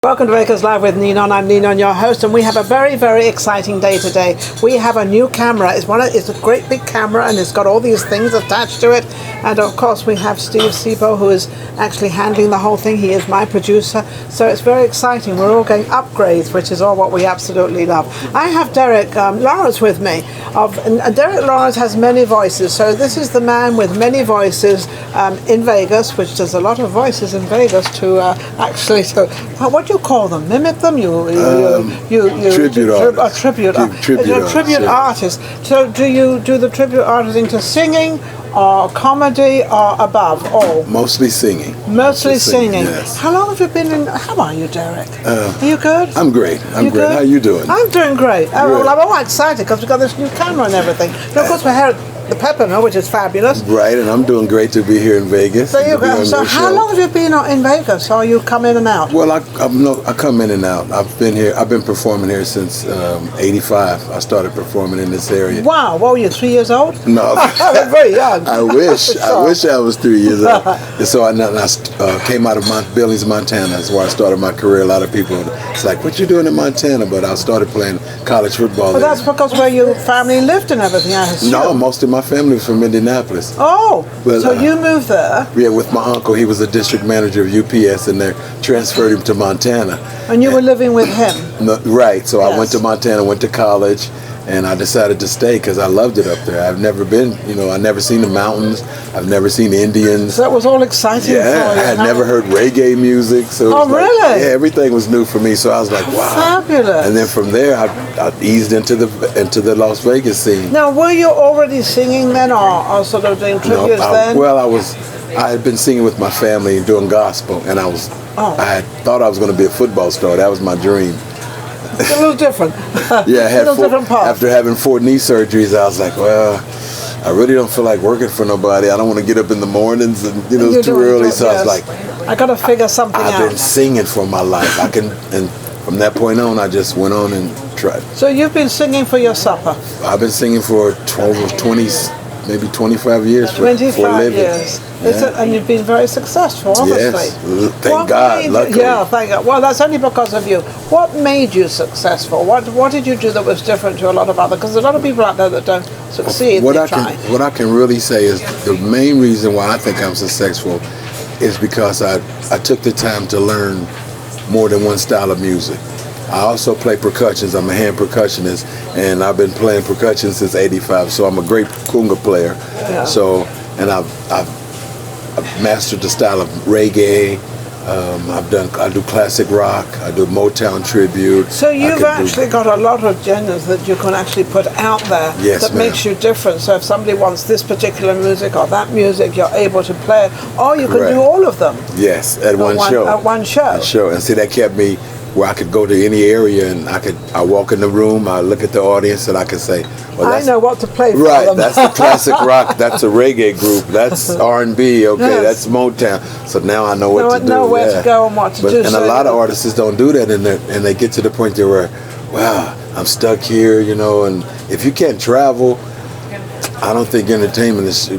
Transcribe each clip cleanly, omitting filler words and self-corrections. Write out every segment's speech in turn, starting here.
Welcome to Vegas Live with Ninon. I'm Ninon, your host, and we have a very, very exciting day today. We have a new camera. It's a great big camera, and it's got all these things attached to it. And of course, we have Steve Sebo, who is actually handling the whole thing. He is my producer, so it's very exciting. We're all getting upgrades, which is all what we absolutely love. I have Derryck Lawrence with me. Derryck Lawrence has many voices, so this is the man with many voices in Vegas, which there's a lot of voices in Vegas to what do you call them? Mimic them? Tribute artist. Tribute artist. So do you do the tribute artisting to singing or comedy or above all? Mostly singing. Mostly singing. Yes. How long have you been in? How are you, Derryck? Are you good? I'm great. I'm great. Good? How you doing? I'm doing great. Well, I'm all excited because we've got this new camera and everything. And of course, we're here at the Peppermill, which is fabulous. Right, and I'm doing great to be here in Vegas. So you go. So how long have you been in Vegas? Or you come in and out? Well, I come in and out. I've been here. I've been performing here since '85. I started performing in this area. Wow, what were you, 3 years old? No, I'm very young. I wish I was 3 years old. And so I came out of Billings, Montana. That's where I started my career. A lot of people, it's like, what you doing in Montana? But I started playing college football. Well, that's because where your family lived and everything, I assume. No, most of my family was from Indianapolis. Oh, but, so you moved there? Yeah, with my uncle. He was a district manager of UPS, and they transferred him to Montana. And you were living with him? No, right. So yes. I went to Montana, went to college, and I decided to stay because I loved it up there. I've never been, I've never seen the mountains. I've never seen Indians. So that was all exciting for you. I had never heard reggae music. So it was really? Yeah, everything was new for me. So I was like, wow. Fabulous. And then from there, I eased into the Las Vegas scene. Now, were you already singing then, or sort of doing tributes then? Well, I had been singing with my family and doing gospel, and I had thought I was going to be a football star. That was my dream. It's a little different. Yeah, different path. After having 4 knee surgeries, I was like, well, I really don't feel like working for nobody. I don't want to get up in the mornings, and it's too early. So I was like, I got to figure something out. I've been singing for my life. And from that point on, I just went on and tried. So you've been singing for your supper? I've been singing for 20, maybe 25 years for a living. 25 years. Yeah. And you've been very successful, obviously. Yes, thank God, luckily. Yeah, thank God. Well, that's only because of you. What made you successful? What did you do that was different to a lot of others? Because there's a lot of people out there that don't succeed. What I can really say is the main reason why I think I'm successful is because I took the time to learn more than one style of music. I also play percussions. I'm a hand percussionist, and I've been playing percussion since '85. So I'm a great Kuumba player. Yeah. So, and I've mastered the style of reggae. I do classic rock. I do motown tribute. So you've actually got a lot of genres that you can actually put out there that makes you different. So if somebody wants this particular music or that music, you're able to play it, or you can do all of them. Yes, at one show. At one show. And see, that kept me where I could go to any area and I walk in the room, I look at the audience, and I could say, well, I know what to play for right, them. That's the classic rock, that's a reggae group, that's R&B, okay, that's Motown. So now I know what to do. Know where to go and what to do. And a lot of artists don't do that, and they get to the point there where, wow, I'm stuck here, and if you can't travel, I don't think entertainment is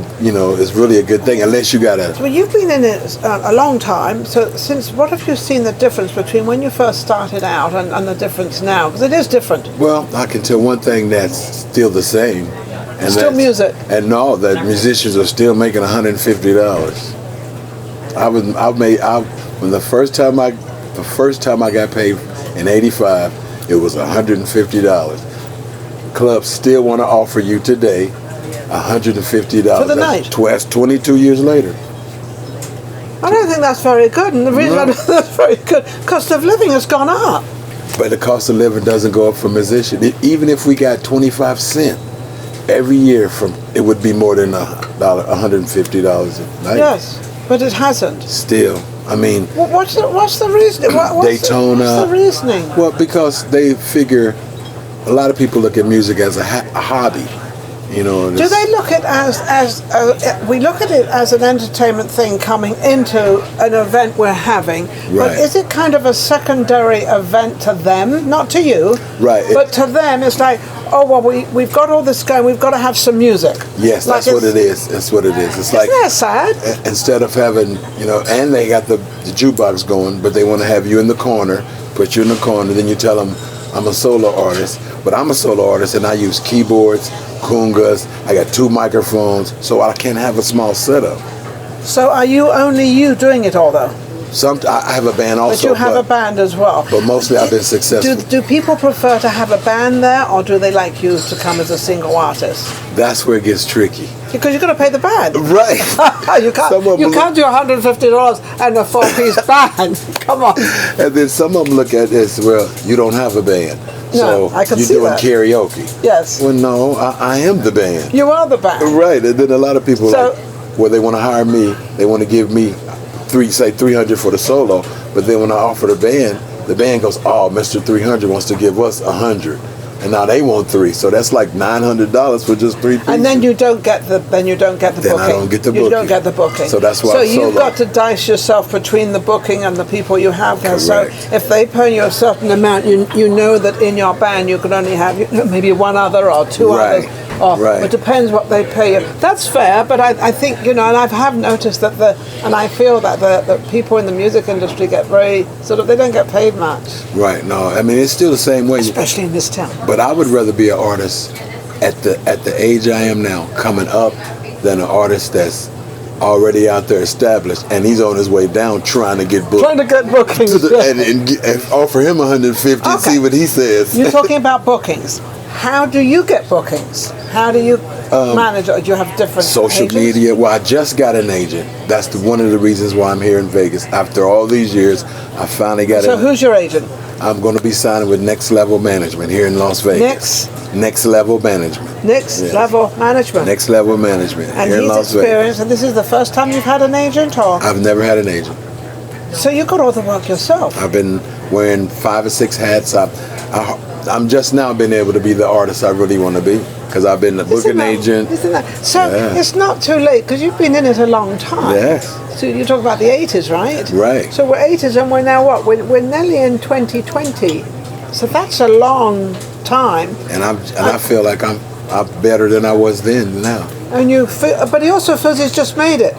really a good thing unless you got to. Well, you've been in it a long time. So, what have you seen the difference between when you first started out and the difference now? Because it is different. Well, I can tell one thing that's still the same. And still music. And no, that musicians are still making $150. When the first time I got paid in '85, it was $150. Clubs still want to offer you today $150 for the night. 22 years later. I don't think that's very good, and the reason I don't think that's very good, cost of living has gone up. But the cost of living doesn't go up for musicians. Even if we got 25 cents every year, it would be more than $150 a night. Yes, but it hasn't. Still, I mean. Well, what's the reasoning? Daytona. What's the reasoning? Well, because they figure a lot of people look at music as a hobby. Do they look at we look at it as an entertainment thing coming into an event we're having, but is it kind of a secondary event to them, not to you, right? But to them, it's like, oh, well, we've got all this going, we've got to have some music. Yes, like that's what it is. That's what it is. It's like, isn't that sad? Instead of having, and they got the jukebox going, but they want to have you in the corner, put you in the corner, then you tell them, I'm a solo artist, but I'm a solo artist and I use keyboards, congas, I got 2 microphones, so I can't have a small setup. So are you only you doing it all though? I have a band also. But you have a band as well. But mostly I've been successful. Do people prefer to have a band there, or do they like you to come as a single artist? That's where it gets tricky. Because you've got to pay the band. Right. you can't do $150 and a 4-piece band. Come on. And then some of them look at this, well, you don't have a band. No, so I can you're see doing that. karaoke. Yes. Well, no, I am the band. You are the band. Right. And then a lot of people they want to hire me, they want to give me $300 for the solo, but then when I offer the band goes, oh, Mr. 300 wants to give us 100, and now they want 3, so that's like $900 for just 3 pieces. And then you don't get the booking. I don't get the booking. You don't get the booking. So that's why. So you've got to dice yourself between the booking and the people you have there. Correct. So if they pay you a certain amount, you know that in your band you can only have maybe one other or 2 others. Right. It depends what they pay you. That's fair, but I think, and I have noticed that and I feel that the people in the music industry get very, they don't get paid much. Right, no, I mean, it's still the same way. Especially in this town. But I would rather be an artist at the age I am now, coming up, than an artist that's already out there established, and he's on his way down trying to get booked. Trying to get bookings. And offer him 150, okay. See what he says. You're talking about bookings. How do you get bookings? How do you manage it? Do you have different social agents? media? Well, I just got an agent. That's one of the reasons why I'm here in Vegas. After all these years, I finally got So who's your agent? I'm going to be signing with Next Level Management here in Las Vegas. Next Level Management. Next Level Management. Next Level Management and here in Las Vegas. Experienced, and this is the first time you've had an agent, or? I've never had an agent. So you got all the work yourself. I've been wearing 5 or 6 hats. I'm just now being able to be the artist I really want to be, because I've been a booking agent. So it's not too late, because you've been in it a long time. Yes. So you talk about the 80s, right? Right. So we're 80s, and we're now what? We're nearly in 2020. So that's a long time. And I feel like I'm better than I was then now. And you feel, but he also feels he's just made it.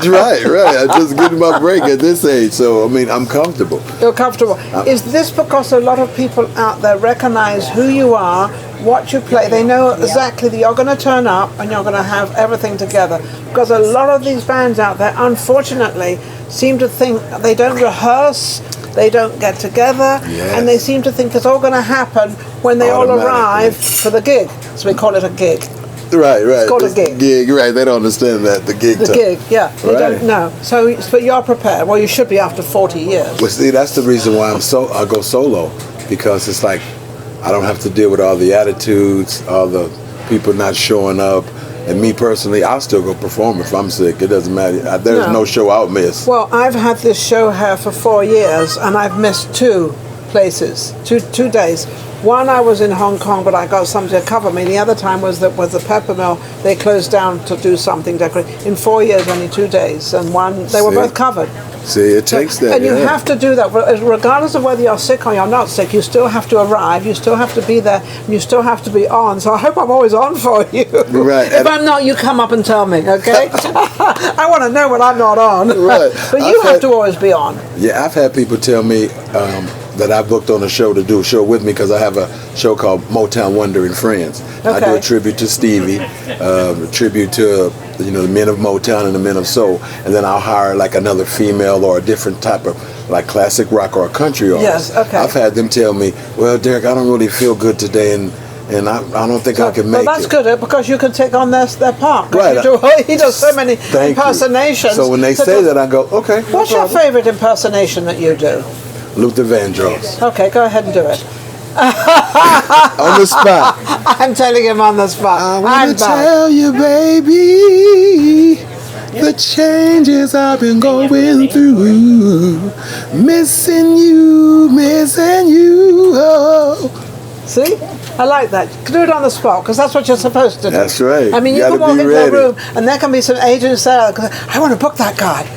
Right. I'm just getting my break at this age, so I mean, I'm comfortable. You're comfortable. Is this because a lot of people out there recognize who you are, what you play? They know exactly that you're going to turn up and you're going to have everything together. Because a lot of these bands out there, unfortunately, seem to think they don't rehearse, they don't get together, and they seem to think it's all going to happen when they all arrive for the gig. So we call it a gig. Right. It's called a gig. Right. They don't understand that, the gig. The gig, yeah. They don't know. So, but you're prepared. Well, you should be after 40 years. Well, see, that's the reason why I go solo, because it's like I don't have to deal with all the attitudes, all the people not showing up. And me personally, I'll still go perform if I'm sick. It doesn't matter. There's no show I'll miss. Well, I've had this show here for 4 years, and I've missed 2 places, two days. One, I was in Hong Kong, but I got somebody to cover me. The other time was the Pepper Mill. They closed down to do something decorative. In 4 years, only 2 days, and they were both covered. See, it takes that. And you have to do that, regardless of whether you're sick or you're not sick. You still have to arrive. You still have to be there. And you still have to be on. So I hope I'm always on for you. Right. If I'm not, you come up and tell me, okay? I want to know when I'm not on. Right. But you have to always be on. Yeah, I've had people tell me that I booked on a show to do a show with me, because I have a show called Motown Wonder and Friends. Okay. I do a tribute to Stevie, a tribute to the men of Motown and the men of soul, and then I'll hire like another female or a different type of like classic rock or a country artist. Yes, okay. I've had them tell me, well, Derryck, I don't really feel good today, and I don't think I can make it. Well, that's good, because you can take on their part. Right. He does so many impersonations. So when they say that, I go, okay. What's your favorite impersonation that you do? Luther Vandross. Okay, go ahead and do it. On the spot. I'm telling him on the spot. I want to tell you, baby, the changes I've been going through. Missing you. Oh. See? I like that. Do it on the spot, because that's what you're supposed to do. That's right. I mean, you can walk into a room, and there can be some agents there. I want to book that guy.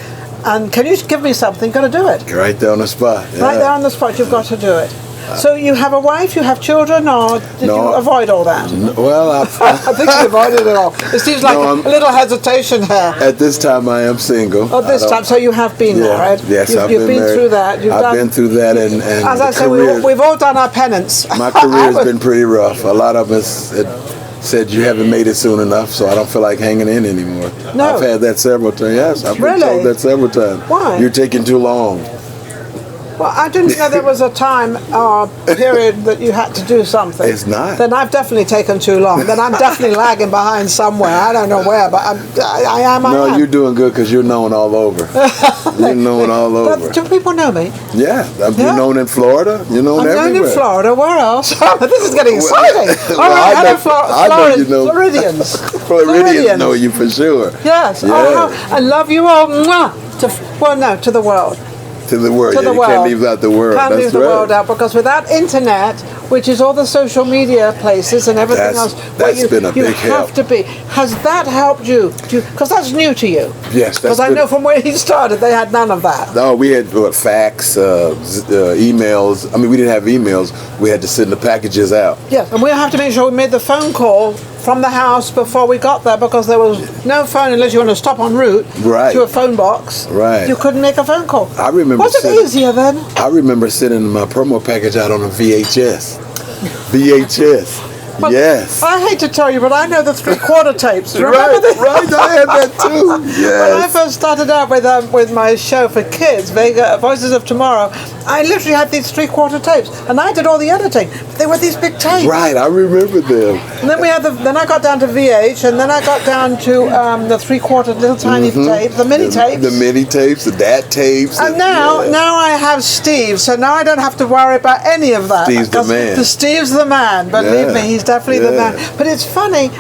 And can you give me something? You've got to do it. Right there on the spot. Yeah. Right there on the spot, you've got to do it. So you have a wife, you have children, or did you avoid all that? Well, I think you avoided it all. It seems like a little hesitation here. At this time, I am single. Oh, this time, so you have been married. Yes, I've been married. Through that. I've been through that, and as I say, we've all done our penance. My career's been pretty rough. A lot of us said you haven't made it soon enough, so I don't feel like hanging in anymore. No. I've had that several times. Yes, I've been told that several times. Why? You're taking too long. Well, I didn't know there was a time or period that you had to do something. It's not. Then I've definitely taken too long. Then I'm definitely lagging behind somewhere. I don't know where, but I am. No, you're doing good because you're known all over. You're known all over. Do people know me? Yeah. You're known in Florida. You're known everywhere. I'm known in Florida. Where else? This is getting exciting. All right, hello, Floridians. Floridians know you for sure. Yes. Yeah. Oh, I love you all. To the world. To the world. You can't leave out the world. Can't leave the world out, because without internet, which is all the social media places and everything else, that's been a big help. You have to be. Has that helped you? Because that's new to you. Yes. Because I know from where he started, they had none of that. No, we had fax, emails. I mean, we didn't have emails. We had to send the packages out. Yes, and we have to make sure we made the phone call from the house before we got there, because there was no phone unless you want to stop en route to a phone box. Right. You couldn't make a phone call. I remember. Was it easier then? I remember sending my promo package out on a VHS. VHS. But yes. I hate to tell you, but I know the 3/4 tapes. Remember that? Right, I had that too. Yes. When I first started out with my show for kids, Voices of Tomorrow, I literally had these 3/4 tapes, and I did all the editing. But they were these big tapes. Right, I remember them. And then we had then I got down to VH, and then I got down to the 3/4 little tiny tapes, the mini tapes. The mini tapes, the DAT tapes. And now I have Steve, so now I don't have to worry about any of that. Steve's the man. Steve's the man. Believe me, he's definitely the man. But it's funny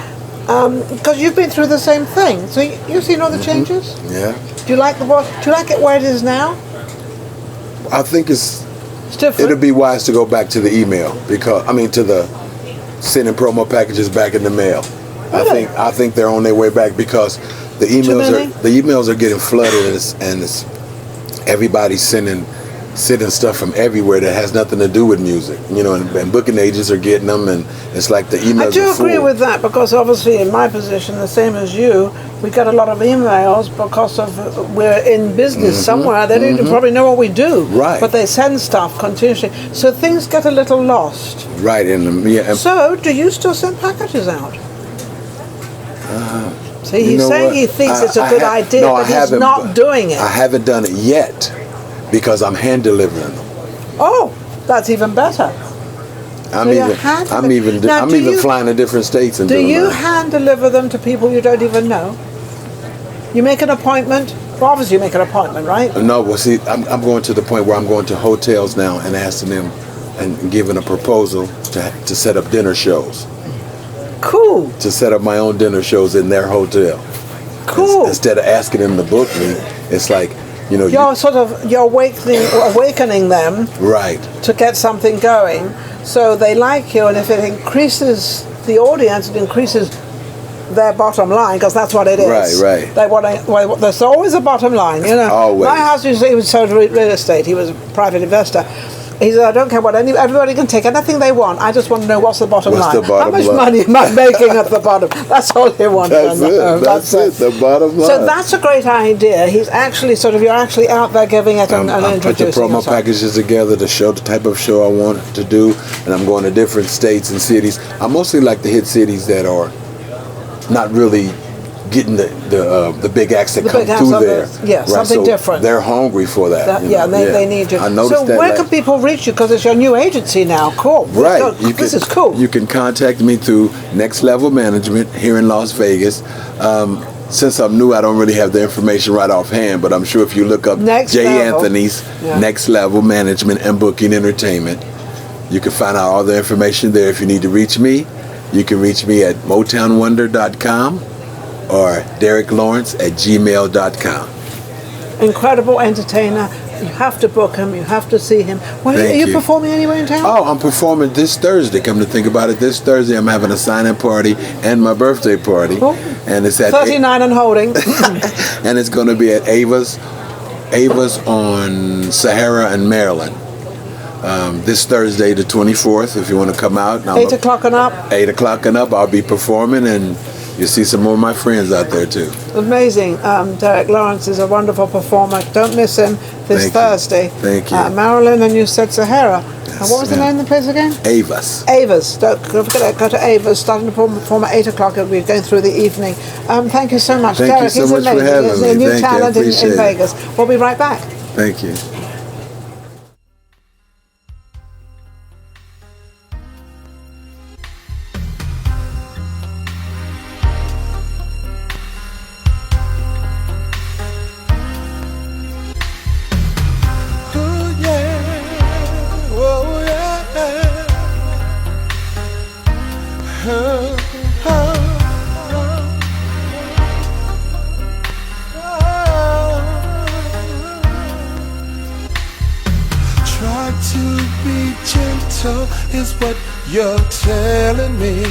because you've been through the same thing, so you've seen all the changes. Yeah. Do you like it where it is now? I think it's different. It'd be wise to go back to the email, because to the sending promo packages back in the mail. Really? I think they're on their way back, because the emails are getting flooded, and it's everybody's sending stuff from everywhere that has nothing to do with music, and booking agents are getting them, and it's like the emails. I do agree with that, because obviously in my position, the same as you, we get a lot of emails because we're in business somewhere. They don't probably know what we do, right? But they send stuff continuously, so things get a little lost. Right, so do you still send packages out? See, he's saying he thinks it's a good idea, but he's not doing it. I haven't done it yet, because I'm hand delivering them. Oh, that's even better. I'm even flying to different states and doing Do you hand deliver them to people you don't even know? You make an appointment? Well, obviously you make an appointment, right? No, well, see, I'm going to the point where I'm going to hotels now and asking them and giving a proposal to set up dinner shows. Cool. To set up my own dinner shows in their hotel. Cool. Instead of asking them to book me, it's like, you're awakening them, right, to get something going, so they like you, and if it increases the audience, it increases their bottom line, because that's what it is. Right. There's always a bottom line, Always. My husband, he was sold real estate. He was a private investor. He said, I don't care what everybody can take anything they want. I just want to know what's the bottom line. How much money am I making at the bottom? That's all he wants to know. That's it. The bottom line. So that's a great idea. He's actually you're actually out there giving it and introducing put the promo packages together to show the type of show I want to do, and I'm going to different states and cities. I mostly like to hit cities that are not really getting the big acts that come through there. Something different. They're hungry for that. They need you. I noticed that. So where can people reach you? Because it's your new agency now. Cool. Right. This is cool. You can contact me through Next Level Management here in Las Vegas. Since I'm new, I don't really have the information right offhand, but I'm sure if you look up Anthony's Next Level Management and Booking Entertainment, you can find out all the information there. If you need to reach me, you can reach me at motownwonder.com. or DerryckLawrence@gmail.com. Incredible entertainer. You have to book him. You have to see him. Are you performing anywhere in town? Oh, I'm performing this Thursday. Come to think about it, this Thursday I'm having a sign-in party and my birthday party. Oh. And it's at 39 and holding. and it's going to be at Ava's on Sahara and Maryland. this Thursday, the 24th, if you want to come out. 8 o'clock and up. 8 o'clock and up, I'll be performing, and you'll see some more of my friends out there too. Amazing. Derryck Lawrence is a wonderful performer. Don't miss him this Thursday. Thank you. Marilyn, and you said Sahara. What was the name of the place again? Ava's. Ava's. Don't forget it. Go to Ava's. Starting to perform at 8 o'clock. It'll be going through the evening. Thank you so much, Thank Derryck. you so He's much amazing. for having He's me. a new Thank you. talent in Vegas. We'll be right back. Thank you. Try to be gentle is what you're telling me.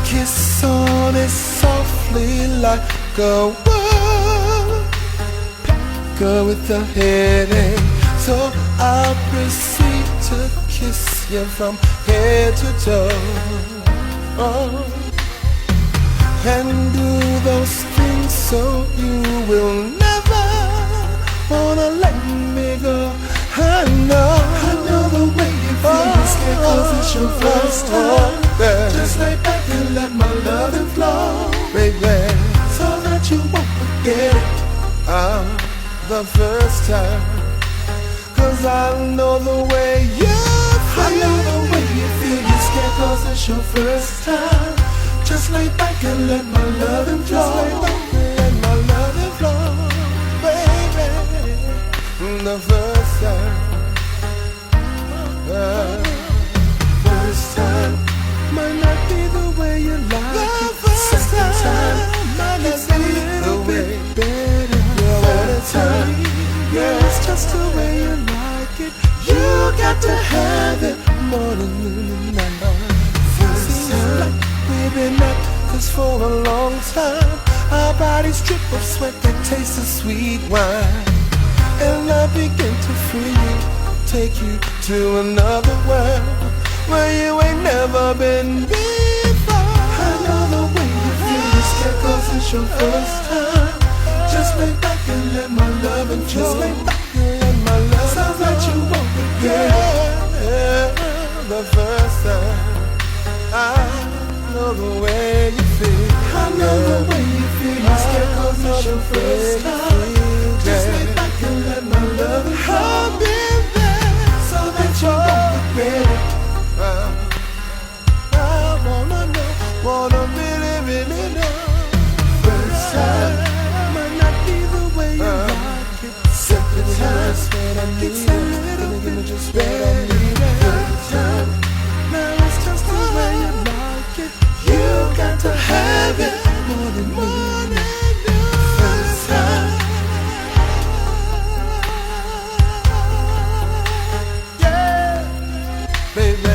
Kiss on it softly like a girl with a headache. So I'll proceed to kiss you from head to toe. And do those things so you will never wanna let me go. I know the way you feel. You're scared 'cause it's your first time. Just lay back and let my loving flow, baby, so that you won't forget it the first time. 'Cause I know the way you feel. I know the way you feel. You're scared 'cause it's your first time. Just lay back and let my loving flow. Just lay back and let my loving flow, baby. The first time, first time might not be the way you like it. Second time might not be the way better. Third time, yeah, it's just the way you like it. You got to have it morning, noon, and night. First time, we've been at this for a long time. Our bodies drip of sweat that tastes of sweet wine. And I begin to free you, take you to another world where you ain't never been before. I know the way you feel. You're scared 'cause it's your first time. Just lay back and let my love and flow. Just lay back and let my love sounds like you won't regret the first time. I know the way you feel. I know the way you feel. You're scared 'cause it's your first time. Just lay back and let my love and flow. I'll be there so that you won't regret it. I wanna know, wanna really, really know. First time might not be the way you like it. Second time, it's a little bit just better. Third time, now it's just the way you like it. You got to have it more than me. First time. Baby,